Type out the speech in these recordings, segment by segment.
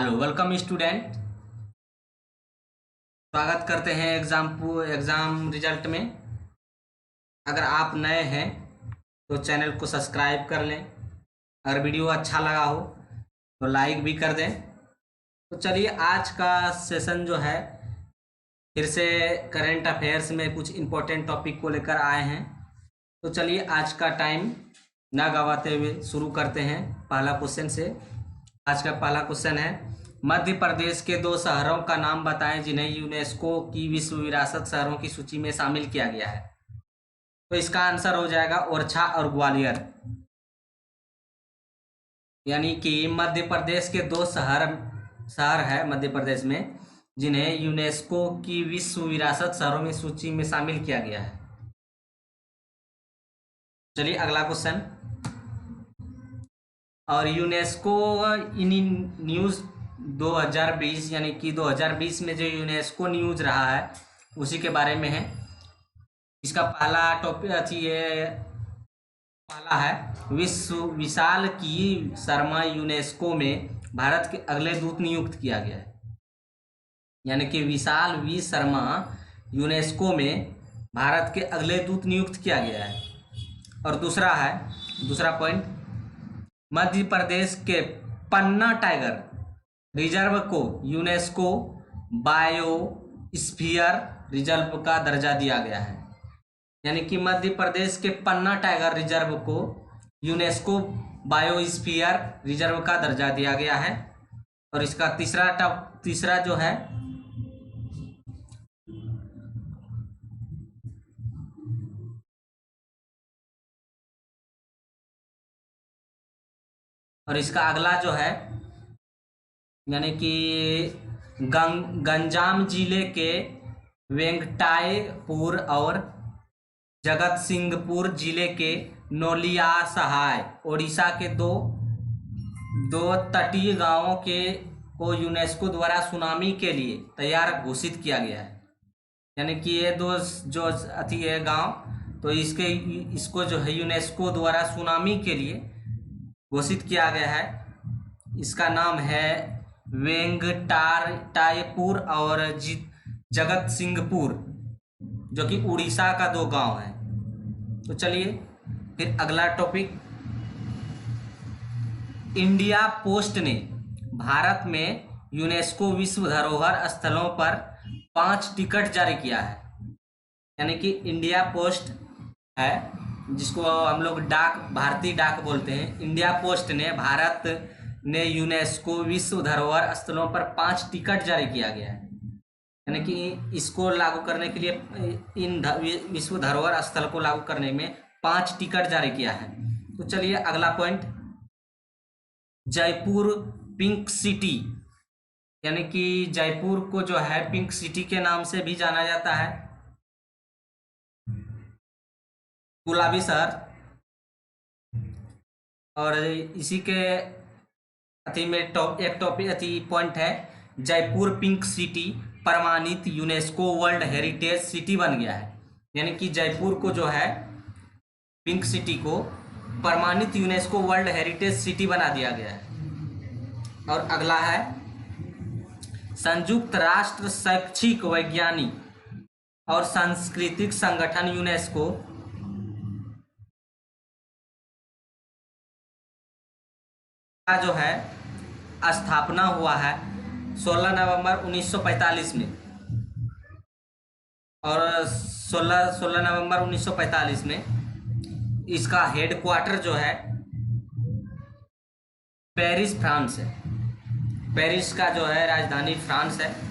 Hello welcome student. स्वागत करते हैं एग्ज़ाम रिजल्ट में। अगर आप नए हैं तो चैनल को सब्सक्राइब कर लें। अगर वीडियो अच्छा लगा हो तो लाइक भी कर दें। तो चलिए आज का सेशन जो है फिर से करंट अफेयर्स में कुछ इम्पोर्टेंट टॉपिक को लेकर आए हैं। तो चलिए आज का टाइम ना गवाते हुए शुरू करते हैं पहला क्वेश्चन से। आज का पहला क्वेश्चन है, मध्य प्रदेश के 2 शहरों का नाम बताएं जिन्हें यूनेस्को की विश्व विरासत शहरों की सूची में शामिल किया गया है। तो इसका आंसर हो जाएगा ओरछा और ग्वालियर। यानी कि मध्य प्रदेश के 2 शहर है मध्य प्रदेश में जिन्हें यूनेस्को की विश्व विरासत शहरों में सूची में शामिल किया गया है। चलिए अगला क्वेश्चन। और यूनेस्को इन न्यूज़ 2020 यानी कि 2020 में जो यूनेस्को न्यूज़ रहा है उसी के बारे में है। इसका पहला टॉपिक पहला है, विशाल की शर्मा यूनेस्को में भारत के अगले दूत नियुक्त किया गया है। यानी कि विशाल वी शर्मा यूनेस्को में भारत के अगले दूत नियुक्त किया गया है। और दूसरा पॉइंट, मध्य प्रदेश के पन्ना टाइगर रिजर्व को यूनेस्को बायोस्फीयर रिजर्व का दर्जा दिया गया है। यानी कि मध्य प्रदेश के पन्ना टाइगर रिजर्व को यूनेस्को बायोस्फीयर रिजर्व का दर्जा दिया गया है। और इसका तीसरा जो है, और इसका अगला जो है यानी कि गंजाम जिले के वेंकटायपुर और जगत सिंहपुर जिले के नौलियासहाय ओडिशा के दो तटीय गांवों को यूनेस्को द्वारा सुनामी के लिए तैयार घोषित किया गया है। यानी कि ये दो जो अति है गांव, तो इसको जो है यूनेस्को द्वारा सुनामी के लिए घोषित किया गया है। इसका नाम है वेंगटायपुर और जगत सिंहपुर, जो कि उड़ीसा का 2 गांव है। तो चलिए फिर अगला टॉपिक, इंडिया पोस्ट ने भारत में यूनेस्को विश्व धरोहर स्थलों पर 5 टिकट जारी किया है। यानी कि इंडिया पोस्ट है जिसको हम लोग भारतीय डाक बोलते हैं। इंडिया पोस्ट ने भारत ने यूनेस्को विश्व धरोहर स्थलों पर 5 टिकट जारी किया गया है। यानी कि इसको लागू करने के लिए, इन विश्व धरोहर स्थल को लागू करने में 5 टिकट जारी किया है। तो चलिए अगला पॉइंट, जयपुर पिंक सिटी, यानी कि जयपुर को जो है पिंक सिटी के नाम से भी जाना जाता है, गुलाबी शहर। और इसी के एक पॉइंट है, जयपुर पिंक सिटी प्रमाणित यूनेस्को वर्ल्ड हेरिटेज सिटी बन गया है। यानी कि जयपुर को जो है पिंक सिटी को प्रमाणित यूनेस्को वर्ल्ड हेरिटेज सिटी बना दिया गया है। और अगला है, संयुक्त राष्ट्र शैक्षिक वैज्ञानिक और सांस्कृतिक संगठन यूनेस्को का जो है स्थापना हुआ है 16 नवंबर 1945 में। और 16 नवंबर 1945 में इसका हेडक्वार्टर जो है पेरिस, फ्रांस है। पेरिस का जो है राजधानी फ्रांस है।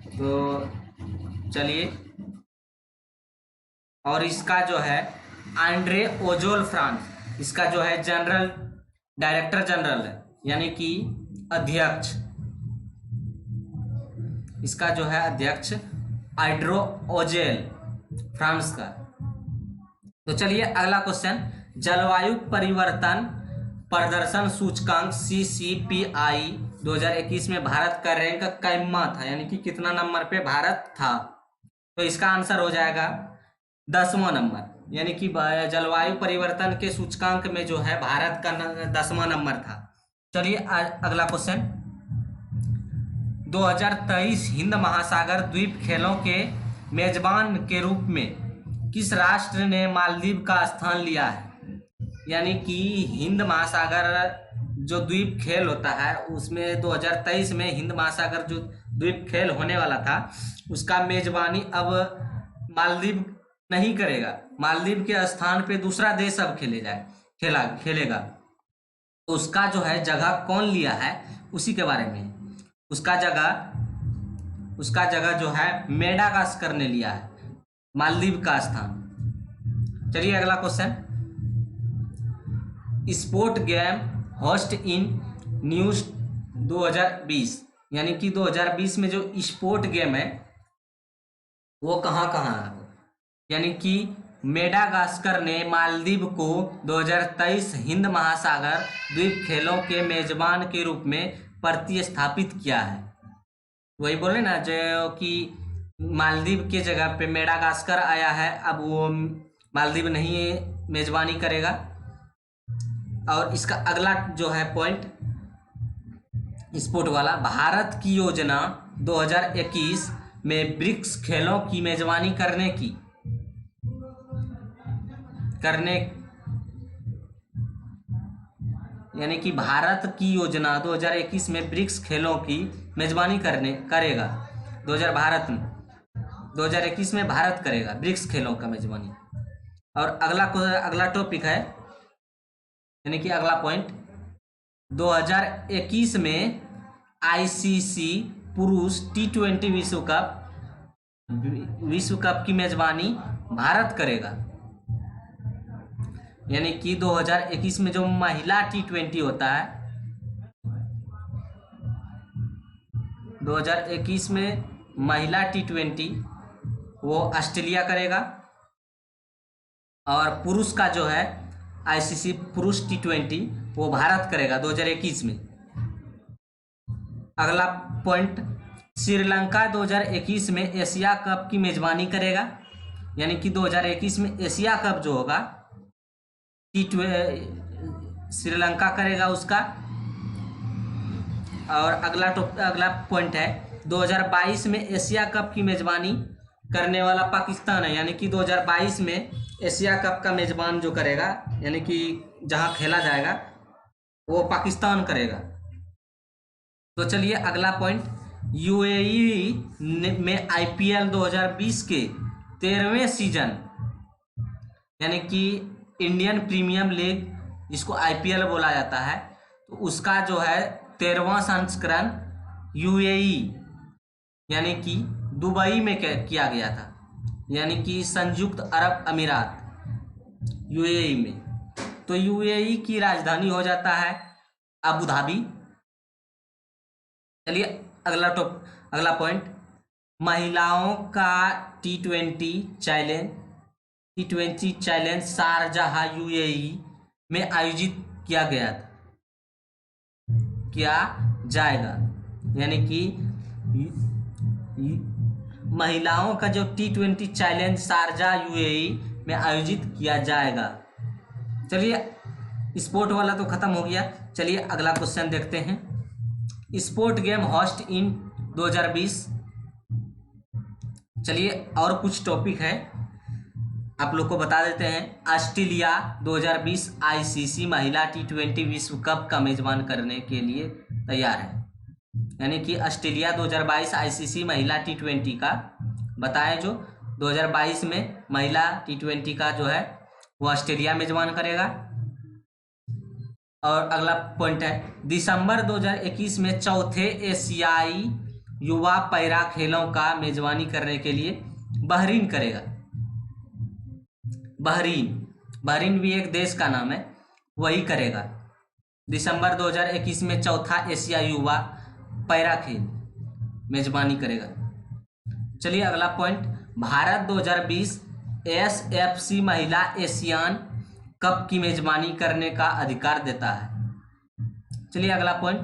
तो चलिए, और इसका जो है आंड्रे ओजोल फ्रांस, इसका जो है डायरेक्टर जनरल है, यानी कि अध्यक्ष। इसका जो है अध्यक्ष आंड्रे ओजेल फ्रांस का। तो चलिए अगला क्वेश्चन, जलवायु परिवर्तन प्रदर्शन सूचकांक CCPI 2021 में भारत का रैंक कैमा था, यानी कि कितना नंबर पे भारत था? तो इसका आंसर हो जाएगा 10वां नंबर, यानी कि जलवायु परिवर्तन के सूचकांक में जो है भारत का 10वां नंबर था। चलिए अगला क्वेश्चन, 2023 हिंद महासागर द्वीप खेलों के मेजबान के रूप में किस राष्ट्र ने मालदीव का स्थान लिया है? यानी कि हिंद महासागर जो द्वीप खेल होता है उसमें 2023 में हिंद महासागर जो द्वीप खेल होने वाला था उसका मेजबानी अब मालदीव नहीं करेगा, मालदीव के स्थान पे दूसरा देश अब खेलेगा। उसका जो है जगह कौन लिया है उसी के बारे में। उसका जगह जो है मेडागास्कर ने लिया है मालदीव का स्थान। चलिए अगला question, sport game host in news 2020, यानी कि 2020 में जो स्पोर्ट गेम है वो कहाँ है? यानी कि मेडागास्कर ने मालदीव को 2023 हिंद महासागर द्वीप खेलों के मेजबान के रूप में प्रतिस्थापित किया है। वही बोले ना जो कि मालदीव के जगह पे मेडागास्कर आया है, अब वो मालदीव नहीं मेजबानी करेगा। और इसका अगला जो है पॉइंट स्पोर्ट वाला, भारत की योजना 2021 में ब्रिक्स खेलों की मेजबानी यानी कि भारत की योजना 2021 में ब्रिक्स खेलों की मेजबानी करेगा। 2021 में भारत करेगा ब्रिक्स खेलों का मेजबानी। और अगला टॉपिक है, यानी कि अगला पॉइंट, 2021 में ICC पुरुष T20 विश्व कप की मेजबानी भारत करेगा। यानी कि 2021 में जो महिला T20 होता है, 2021 में महिला T20 वो ऑस्ट्रेलिया करेगा, और पुरुष का जो है ICC पुरुष T20 वो भारत करेगा 2021 में। अगला पॉइंट, श्रीलंका 2021 में एशिया कप की मेजबानी करेगा। यानी कि 2021 में एशिया कप जो होगा श्रीलंका करेगा उसका। और अगला पॉइंट है, 2022 में एशिया कप की मेजबानी करने वाला पाकिस्तान है। यानी कि 2022 में एशिया कप का मेजबान जो करेगा, यानी कि जहां खेला जाएगा वो पाकिस्तान करेगा। तो चलिए अगला पॉइंट, UAE में IPL 2020 के 13वें सीजन, यानी कि इंडियन प्रीमियम लीग जिसको IPL बोला जाता है, तो उसका जो है 13वां संस्करण UAE यानी कि दुबई में किया गया था, यानी कि संयुक्त अरब अमीरात UAE में। तो UAE की राजधानी हो जाता है अबू धाबी। चलिए अगला पॉइंट, महिलाओं का T20 चैलेंज शारजाह UAE में आयोजित किया जाएगा। यानी कि महिलाओं का जो T20 चैलेंज शारजाह UAE में आयोजित किया जाएगा। चलिए स्पोर्ट वाला तो खत्म हो गया। चलिए अगला क्वेश्चन देखते हैं, स्पोर्ट गेम होस्ट इन 2020। चलिए और कुछ टॉपिक है आप लोग को बता देते हैं। ऑस्ट्रेलिया 2020 ICC महिला T20 विश्व कप का मेजबान करने के लिए तैयार है। यानी कि ऑस्ट्रेलिया 2022 ICC महिला T20 का बताएं, जो 2022 में महिला T20 का जो है वो ऑस्ट्रेलिया मेजबान करेगा। और अगला पॉइंट है, दिसंबर 2021 में चौथे एशियाई युवा पैरा खेलों का मेजबानी करने के लिए बहरीन करेगा। बहरीन भी एक देश का नाम है, वही करेगा। दिसंबर 2021 में चौथा एशिया युवा पैरा खेल मेजबानी करेगा। चलिए अगला पॉइंट, भारत 2020 SFC महिला एशियान कप की मेजबानी करने का अधिकार देता है। चलिए अगला पॉइंट,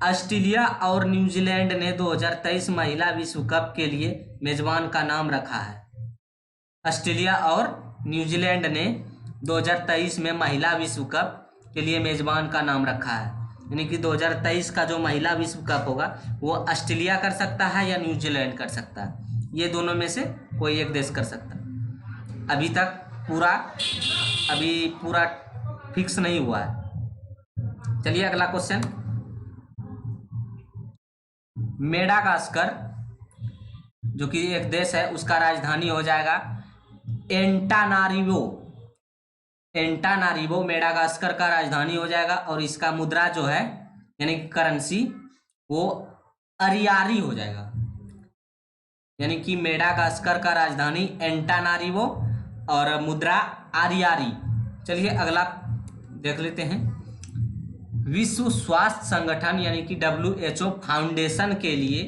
ऑस्ट्रेलिया और न्यूजीलैंड ने 2023 महिला विश्व कप के लिए मेजबान का नाम रखा है। ऑस्ट्रेलिया और न्यूजीलैंड ने 2023 में महिला विश्व कप के लिए मेजबान का नाम रखा है, यानी कि 2023 का जो महिला विश्व कप होगा वो ऑस्ट्रेलिया कर सकता है या न्यूजीलैंड कर सकता है, ये दोनों में से कोई एक देश कर सकता है। अभी तक पूरा फिक्स नहीं हुआ है। चलिए अगला क्वेश्चन, मेडागास्कर जो कि एक देश है उसका राजधानी हो जाएगा एंटानारिवो। एंटानारिवो मेडागास्कर का राजधानी हो जाएगा और इसका मुद्रा जो है यानी कि करेंसी वो अरियारी हो जाएगा, यानी कि मेडागास्कर का राजधानी एंटानारिवो और मुद्रा आरियारी। चलिए अगला देख लेते हैं, विश्व स्वास्थ्य संगठन यानी कि WHO फाउंडेशन के लिए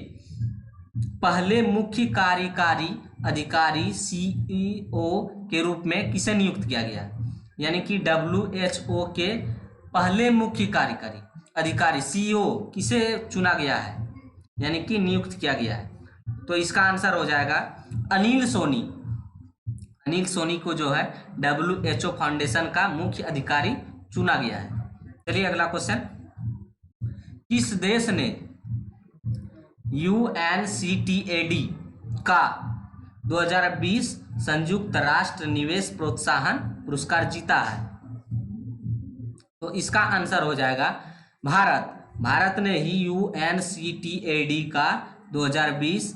पहले मुख्य कार्यकारी अधिकारी CEO के रूप में किसे नियुक्त किया गया, यानी कि WHO के पहले मुख्य कार्यकारी अधिकारी CEO किसे चुना गया है, यानी कि नियुक्त किया गया है। तो इसका आंसर हो जाएगा अनिल सोनी। अनिल सोनी को जो है WHO फाउंडेशन का मुख्य अधिकारी चुना गया है। चलिए अगला क्वेश्चन, किस देश ने UNCTAD का 2020 संयुक्त राष्ट्र निवेश प्रोत्साहन पुरस्कार जीता है? तो इसका आंसर हो जाएगा भारत। भारत ने ही UNCTAD का 2020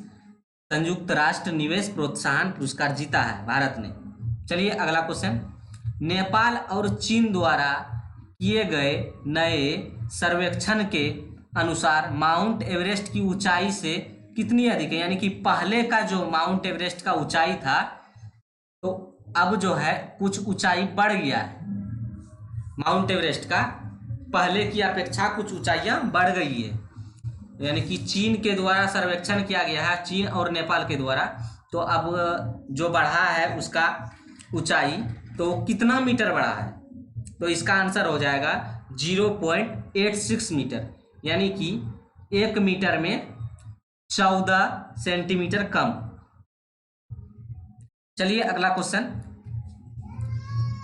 संयुक्त राष्ट्र निवेश प्रोत्साहन पुरस्कार जीता है भारत ने। चलिए अगला क्वेश्चन, नेपाल और चीन द्वारा किए गए नए सर्वेक्षण के अनुसार माउंट एवरेस्ट की ऊंचाई से कितनी अधिक है, यानी कि पहले का जो माउंट एवरेस्ट का ऊंचाई था तो अब जो है कुछ ऊंचाई बढ़ गया है। माउंट एवरेस्ट का पहले की अपेक्षा कुछ ऊंचाइयां बढ़ गई है, यानी कि चीन के द्वारा सर्वेक्षण किया गया है, चीन और नेपाल के द्वारा। तो अब जो बढ़ा है उसका ऊंचाई तो कितना मीटर बढ़ा है, तो इसका आंसर हो जाएगा 0.86 मीटर, यानी कि 1 मीटर में 14 सेंटीमीटर कम। चलिए अगला क्वेश्चन,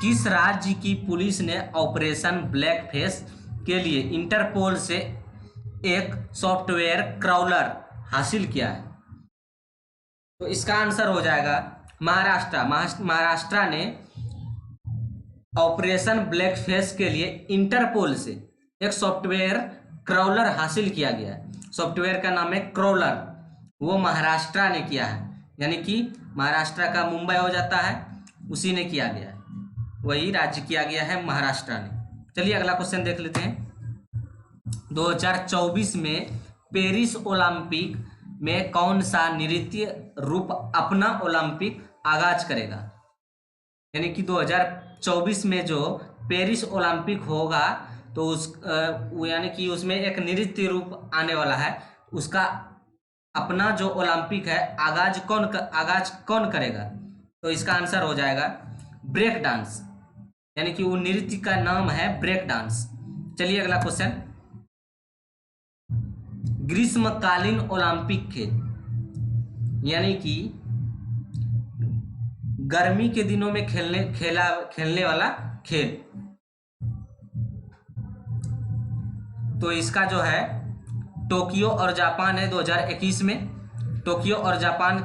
किस राज्य की पुलिस ने ऑपरेशन ब्लैकफेस के लिए इंटरपोल से एक सॉफ्टवेयर क्रॉलर हासिल किया है? तो इसका आंसर हो जाएगा महाराष्ट्र। महाराष्ट्र ने ऑपरेशन ब्लैकफेस के लिए इंटरपोल से एक सॉफ्टवेयर क्रॉलर हासिल किया गया है। सॉफ्टवेयर का नाम है क्रॉलर, वो महाराष्ट्र ने किया है, यानी कि महाराष्ट्र का मुंबई हो जाता है, उसी ने किया गया है, वही राज्य किया गया है महाराष्ट्र ने। चलिए अगला क्वेश्चन देख लेते हैं, 2024 में पेरिस ओलंपिक में कौन सा नृत्य रूप अपना ओलंपिक आगाज करेगा? यानी कि 2024 में जो पेरिस ओलंपिक होगा तो यानी कि उसमें एक नृत्य रूप आने वाला है, उसका अपना जो ओलंपिक है आगाज कौन करेगा? तो इसका आंसर हो जाएगा ब्रेक डांस, यानी कि वो नृत्य का नाम है ब्रेक डांस। चलिए अगला क्वेश्चन, ग्रीष्मकालीन ओलंपिक खेल यानी कि गर्मी के दिनों में खेलने वाला खेल, तो इसका जो है टोक्यो और जापान है 2021 में। टोक्यो और जापान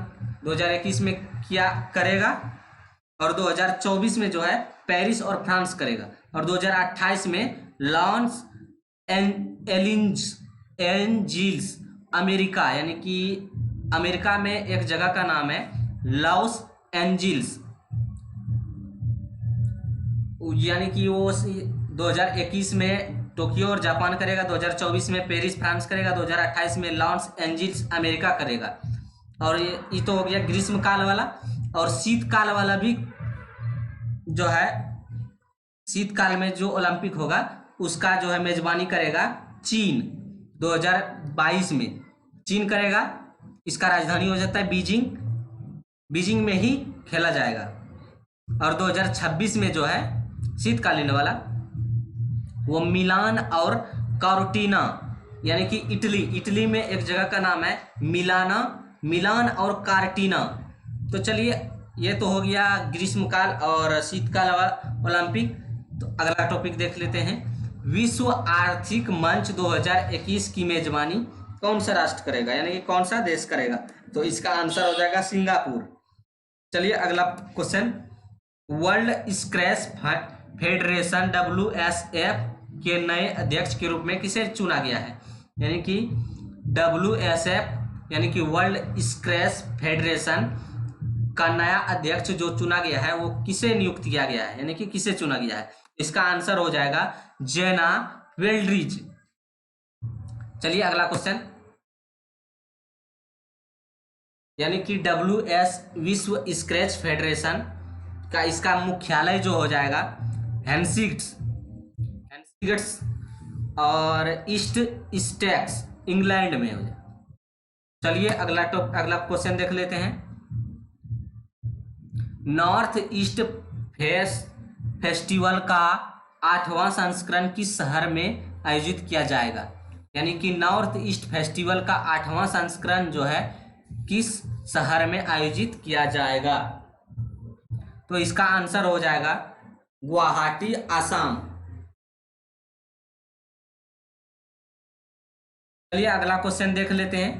2021 में क्या करेगा, और 2024 में जो है पेरिस और फ्रांस करेगा, और 2028 में लॉस एंजिल्स अमेरिका, यानी कि अमेरिका में एक जगह का नाम है लॉस एंजिल्स, यानी कि वो 2021 में टोक्यो और जापान करेगा, 2024 में पेरिस फ्रांस करेगा, 2028 में लॉस एंजिल्स अमेरिका करेगा। और ये तो हो गया ग्रीष्मकाल वाला। और शीतकाल वाला भी जो है, शीतकाल में जो ओलंपिक होगा उसका जो है मेजबानी करेगा चीन। 2022 में चीन करेगा, इसका राजधानी हो जाता है बीजिंग में ही खेला जाएगा। और 2026 में जो है शीतकालीन वाला वो मिलान और कॉर्टिना, यानी कि इटली, इटली में एक जगह का नाम है मिलाना, मिलान और कार्टिना। तो चलिए, ये तो हो गया ग्रीष्मकाल और शीतकाल ओलंपिक। तो अगला टॉपिक देख लेते हैं। विश्व आर्थिक मंच 2021 की मेजबानी कौन सा राष्ट्र करेगा, यानी कि कौन सा देश करेगा? तो इसका आंसर हो जाएगा सिंगापुर। चलिए अगला question, world squash federation WSF के नए अध्यक्ष के रूप में किसे चुना गया है? यानी कि WSF यानी कि वर्ल्ड स्क्वैश फेडरेशन का नया अध्यक्ष जो चुना गया है वो किसे नियुक्त किया गया है, यानी कि किसे चुना गया है? इसका आंसर हो जाएगा जेना वेल्ड्रिज। चलिए अगला क्वेश्चन, यानी कि विश्व स्क्वैश फेडरेशन का इसका मुख्यालय जो हो जाएगा हेंसिग्स और ईस्ट स्टेक्स इंग्लैंड में हो जाए। चलिए अगला क्वेश्चन देख लेते हैं। नॉर्थ ईस्ट फेस्टिवल का 8वां संस्करण किस शहर में आयोजित किया जाएगा? यानी कि नॉर्थ ईस्ट फेस्टिवल का 8वां संस्करण जो है किस शहर में आयोजित किया जाएगा? तो इसका आंसर हो जाएगा गुवाहाटी, असम। चलिए अगला क्वेश्चन देख लेते हैं।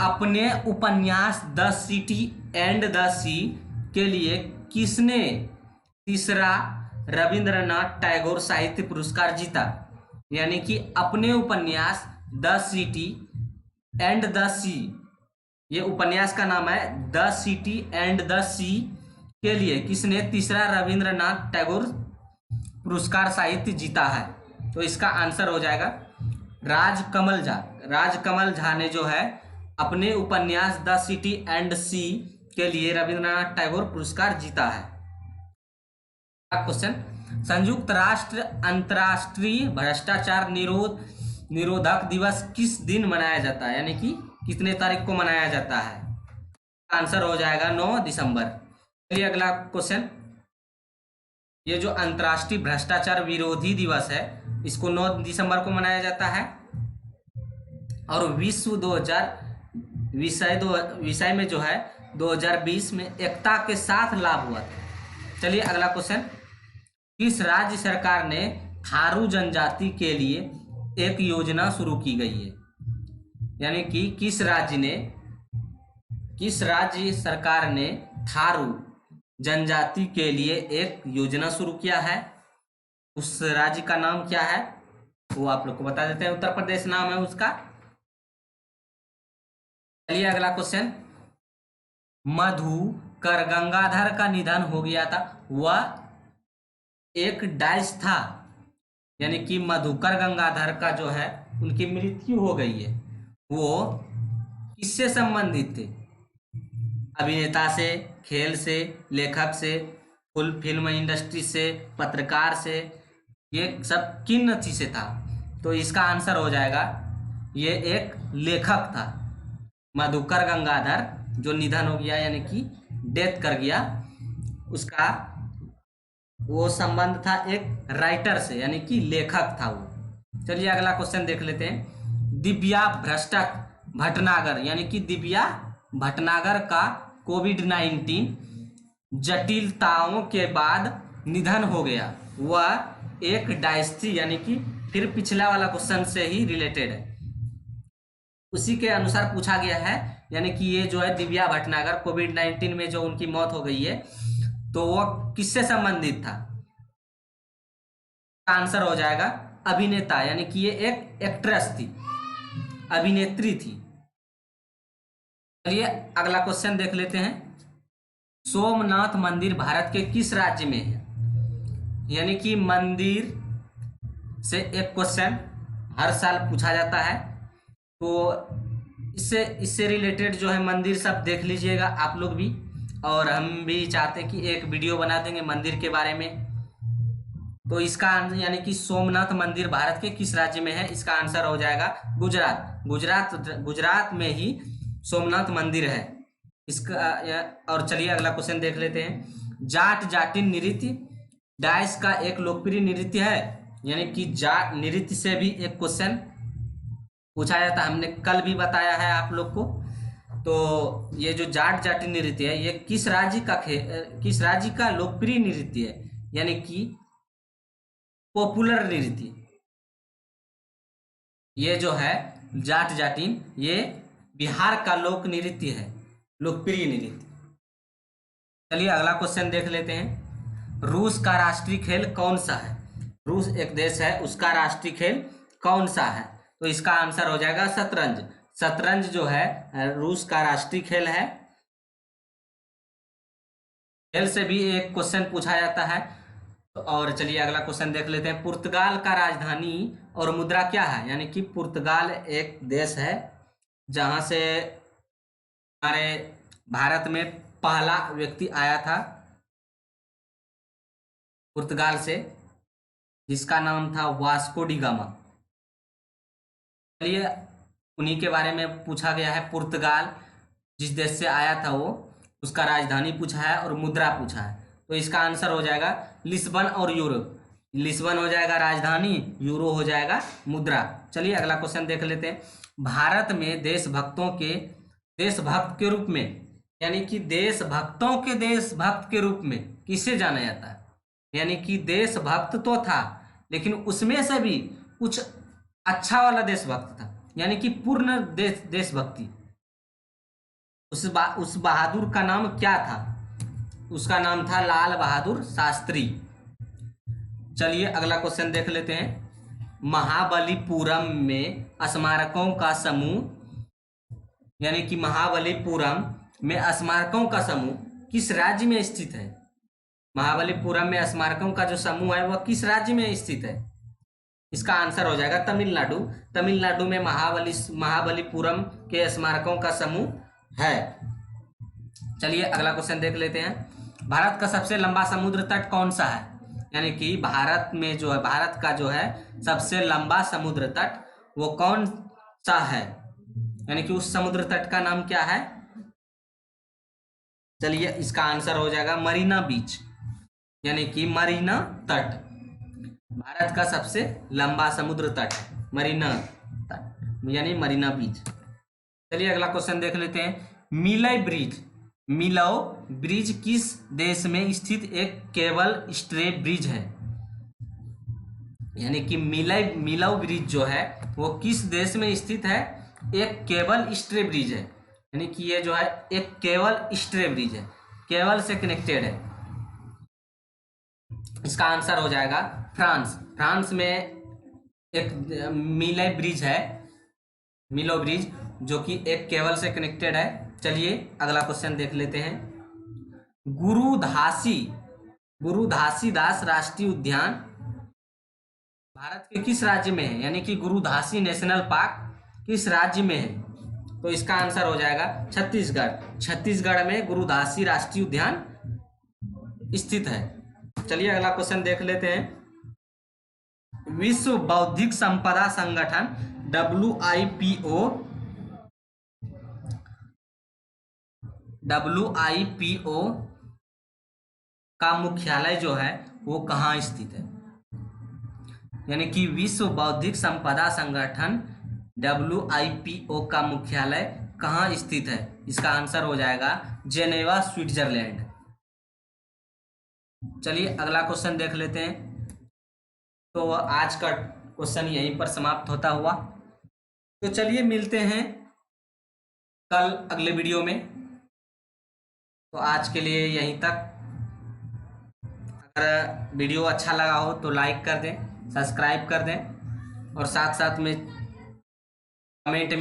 अपने उपन्यास द सिटी एंड द सी के लिए किसने तीसरा रविंद्रनाथ टैगोर साहित्य पुरस्कार जीता? यानी कि अपने उपन्यास द सिटी एंड द सी, ये उपन्यास का नाम है द सिटी एंड द सी, के लिए किसने तीसरा रविंद्रनाथ टैगोर पुरस्कार साहित्य जीता है? तो इसका आंसर हो जाएगा राजकमल झा। राजकमल झा ने जो है अपने उपन्यास द सिटी एंड सी के लिए रविंद्रनाथ टैगोर पुरस्कार जीता है। क्वेश्चन, संयुक्त राष्ट्र अंतर्राष्ट्रीय भ्रष्टाचार निरोधक दिवस किस दिन मनाया जाता है, यानी कि कितने तारीख को मनाया जाता है? आंसर हो जाएगा 9 दिसंबर। चलिए अगला क्वेश्चन, ये जो अंतर्राष्ट्रीय भ्रष्टाचार विरोधी दिवस है इसको 9 दिसंबर को मनाया जाता है और विषय में जो है 2020 में एकता के साथ लाभ हुआ था। चलिए अगला क्वेश्चन, किस राज्य सरकार ने थारू जनजाति के लिए एक योजना शुरू की गई है? यानी कि किस राज्य सरकार ने थारू जनजाति के लिए एक योजना शुरू किया है? उस राज्य का नाम क्या है वो आप लोग को बता देते हैं। उत्तर प्रदेश नाम है उसका। चलिए अगला क्वेश्चन, मधुकर गंगाधर का निधन हो गया था, वह एक डाइस था, यानी कि मधुकर गंगाधर का जो है उनकी मृत्यु हो गई है, वो किससे संबंधित थे? अभिनेता से, खेल से, लेखक से, फिल्म इंडस्ट्री से, पत्रकार से, ये सब किन अथी से था? तो इसका आंसर हो जाएगा ये एक लेखक था। मधुकर गंगाधर जो निधन हो गया यानी कि डेथ कर गया, उसका वो संबंध था एक राइटर से, यानी कि लेखक था वो। चलिए अगला क्वेश्चन देख लेते हैं। दिव्या भटनागर यानी कि दिव्या भटनागर का कोविड-19 जटिलताओं के बाद निधन हो गया, वह एक डाइस थी, यानी कि फिर पिछला वाला क्वेश्चन से ही रिलेटेड है, उसी के अनुसार पूछा गया है। यानी कि ये जो है दिव्या भटनागर कोविड-19 में जो उनकी मौत हो गई है तो वो किससे संबंधित था? आंसर हो जाएगा अभिनेता, यानी कि ये एक एक्ट्रेस थी, अभिनेत्री थी। चलिए अगला क्वेश्चन देख लेते हैं। सोमनाथ मंदिर भारत के किस राज्य में है? यानी कि मंदिर से एक क्वेश्चन हर साल पूछा जाता है, तो इससे रिलेटेड जो है मंदिर सब देख लीजिएगा आप लोग भी, और हम भी चाहते हैं कि एक वीडियो बना देंगे मंदिर के बारे में। तो इसका यानी कि सोमनाथ मंदिर भारत के किस राज्य में है? इसका आंसर हो जाएगा गुजरात में ही सोमनाथ मंदिर है इसका। और चलिए अगला क्वेश्चन देख लेते हैं। जाट जाटिन नृत्य डाइस का एक लोकप्रिय नृत्य है, यानी कि जाट नृत्य से भी एक क्वेश्चन पूछा जाता है, हमने कल भी बताया है आप लोग को। तो ये जो जाट जाटी नृत्य है ये किस राज्य का लोकप्रिय नृत्य है, यानी कि पॉपुलर नृत्य। ये जो है जाट जाटिन ये बिहार का लोक नृत्य है, लोकप्रिय नृत्य। चलिए अगला क्वेश्चन देख लेते हैं। रूस का राष्ट्रीय खेल कौन सा है? रूस एक देश है, उसका राष्ट्रीय खेल कौन सा है? तो इसका आंसर हो जाएगा शतरंज। शतरंज जो है रूस का राष्ट्रीय खेल है। खेल से भी एक क्वेश्चन पूछा जाता है। और चलिए अगला क्वेश्चन देख लेते हैं। पुर्तगाल का राजधानी और मुद्रा क्या है? यानी कि पुर्तगाल एक देश है जहां से हमारे भारत में पहला व्यक्ति आया था पुर्तगाल से, जिसका नाम था वास्को डी गामा। चलिए उन्हीं के बारे में पूछा गया है। पुर्तगाल जिस देश से आया था वो, उसका राजधानी पूछा है और मुद्रा पूछा है। तो इसका आंसर हो जाएगा लिस्बन और यूरो। लिस्बन हो जाएगा राजधानी, यूरो हो जाएगा मुद्रा। चलिए अगला क्वेश्चन देख लेते हैं। भारत में देशभक्त के रूप में, यानी कि देशभक्तों के देशभक्त के रूप में किसे जाना जाता है? यानी कि देशभक्त तो था लेकिन उसमें से भी कुछ अच्छा वाला देशभक्त था, यानी कि पूर्ण देशभक्ति। उस बहादुर का नाम क्या था? उसका नाम था लाल बहादुर शास्त्री। चलिए अगला क्वेश्चन देख लेते हैं। महाबलीपुरम में स्मारकों का समूह, यानी कि महाबलीपुरम में स्मारकों का समूह किस राज्य में स्थित है? महाबलीपुरम में स्मारकों का जो समूह है वह किस राज्य में स्थित है? इसका आंसर हो जाएगा तमिलनाडु। तमिलनाडु में महाबलीपुरम के स्मारकों का समूह है। चलिए अगला क्वेश्चन देख लेते हैं। भारत का सबसे लंबा समुद्र तट कौन सा है? यानी कि भारत में जो है, भारत का जो है सबसे लंबा समुद्र तट वो कौन सा है? यानी कि उस समुद्र तट का नाम क्या है? चलिए इसका आंसर हो जाएगा मरीना बीच, यानी कि मरीना तट भारत का सबसे लंबा समुद्र तट है, मरीना तट यानी मरीना बीच। चलिए अगला क्वेश्चन देख लेते हैं। मिलौ ब्रिज किस देश में स्थित एक केबल स्टे ब्रिज है? यानी कि मिलौ ब्रिज जो है वो किस देश में स्थित है? एक केबल स्टे ब्रिज है, यानी कि ये जो है एक केबल स्टे ब्रिज है, केबल से कनेक्टेड है। इसका आंसर हो जाएगा फ्रांस। फ्रांस में एक मिलो ब्रिज जो कि एक केबल से कनेक्टेड है। चलिए अगला क्वेश्चन देख लेते हैं। गुरु घासीदास राष्ट्रीय उद्यान भारत के किस राज्य में है? यानी कि गुरु घासी नेशनल पार्क किस राज्य में है? तो इसका आंसर हो जाएगा छत्तीसगढ़। छत्तीसगढ़ में गुरु घासी राष्ट्रीय उद्यान स्थित है। चलिए अगला क्वेश्चन देख लेते हैं। विश्व बौद्धिक संपदा संगठन WIPO का मुख्यालय जो है वो कहाँ स्थित है? यानी कि विश्व बौद्धिक संपदा संगठन WIPO का मुख्यालय कहाँ स्थित है? इसका आंसर हो जाएगा जेनेवा, स्विट्जरलैंड। चलिए अगला क्वेश्चन देख लेते हैं। तो आज का क्वेश्चन यहीं पर समाप्त होता हुआ। तो चलिए मिलते हैं कल अगले वीडियो में। तो आज के लिए यहीं तक। अगर वीडियो अच्छा लगा हो तो लाइक कर दें, सब्सक्राइब कर दें और साथ साथ में कमेंट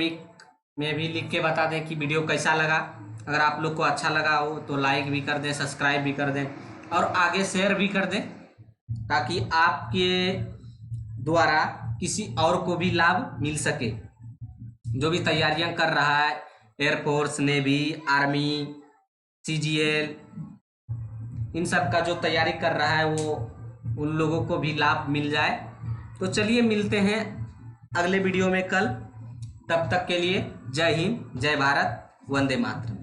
में भी लिख के बता दें कि वीडियो कैसा लगा। अगर आप लोग को अच्छा लगा हो तो लाइक भी कर दें, सब्सक्राइब भी कर दें और आगे शेयर भी कर दें, ताकि आपके द्वारा किसी और को भी लाभ मिल सके। जो भी तैयारियां कर रहा है, एयरफोर्स, नेवी, आर्मी, CGL, इन सब का जो तैयारी कर रहा है वो उन लोगों को भी लाभ मिल जाए। तो चलिए मिलते हैं अगले वीडियो में कल। तब तक के लिए जय हिंद, जय भारत, वंदे मातरम।